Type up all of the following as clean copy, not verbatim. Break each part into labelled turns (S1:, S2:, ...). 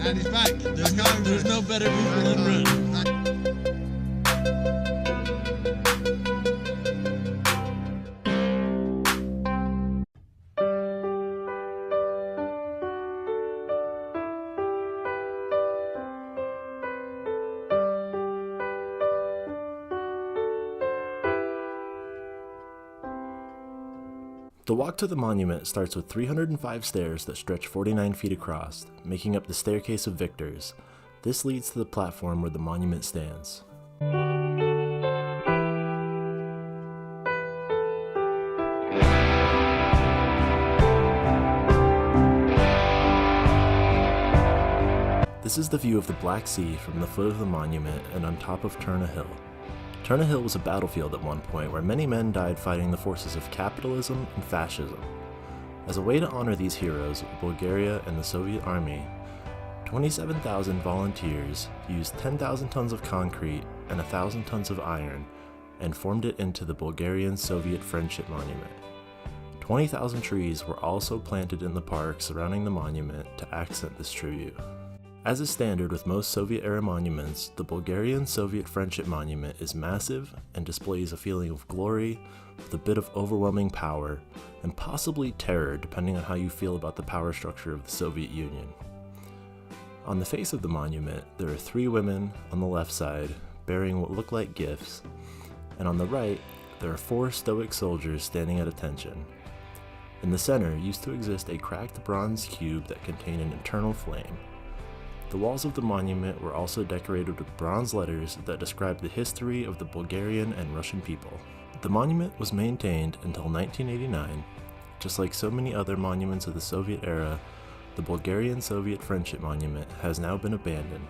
S1: And he's back.
S2: There's no better people than Run.
S3: The walk to the monument starts with 305 stairs that stretch 49 feet across, making up the Staircase of Victors. This leads to the platform where the monument stands. This is the view of the Black Sea from the foot of the monument and on top of Turna Hill. Turna Hill was a battlefield at one point where many men died fighting the forces of capitalism and fascism. As a way to honor these heroes, Bulgaria and the Soviet Army, 27,000 volunteers used 10,000 tons of concrete and 1,000 tons of iron and formed it into the Bulgarian-Soviet Friendship Monument. 20,000 trees were also planted in the park surrounding the monument to accent this tribute. As is standard with most Soviet-era monuments, the Bulgarian-Soviet Friendship Monument is massive and displays a feeling of glory with a bit of overwhelming power and possibly terror depending on how you feel about the power structure of the Soviet Union. On the face of the monument, there are 3 women on the left side bearing what look like gifts, and on the right, there are 4 stoic soldiers standing at attention. In the center used to exist a cracked bronze cube that contained an eternal flame. The walls of the monument were also decorated with bronze letters that describe the history of the Bulgarian and Russian people. The monument was maintained until 1989. Just like so many other monuments of the Soviet era, the Bulgarian-Soviet Friendship Monument has now been abandoned,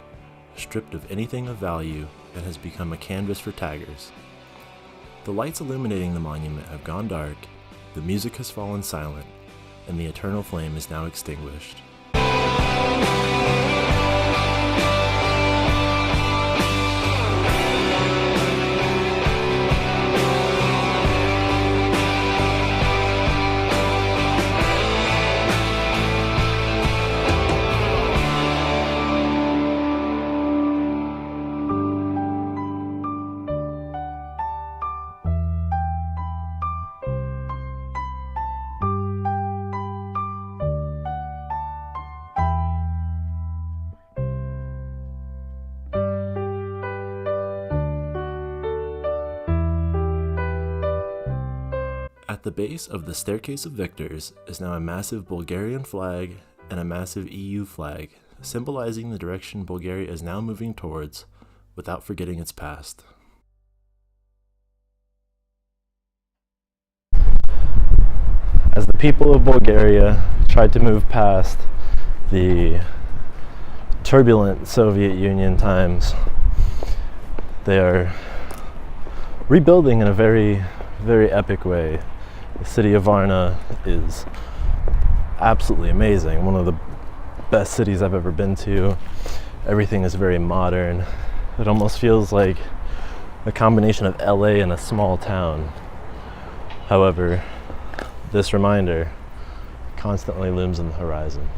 S3: stripped of anything of value, and has become a canvas for taggers. The lights illuminating the monument have gone dark, the music has fallen silent, and the eternal flame is now extinguished. At the base of the Staircase of Victors is now a massive Bulgarian flag and a massive EU flag, symbolizing the direction Bulgaria is now moving towards without forgetting its past. As the people of Bulgaria tried to move past the turbulent Soviet Union times, they are rebuilding in a very, very epic way. The city of Varna is absolutely amazing, one of the best cities I've ever been to. Everything is very modern. It almost feels like a combination of LA and a small town. However, this reminder constantly looms on the horizon.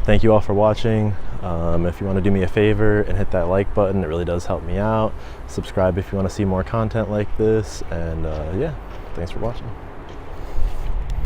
S3: Thank you all for watching. If you want to do me a favor and hit that like button, it really does help me out. Subscribe if you want to see more content like this, and yeah, thanks for watching.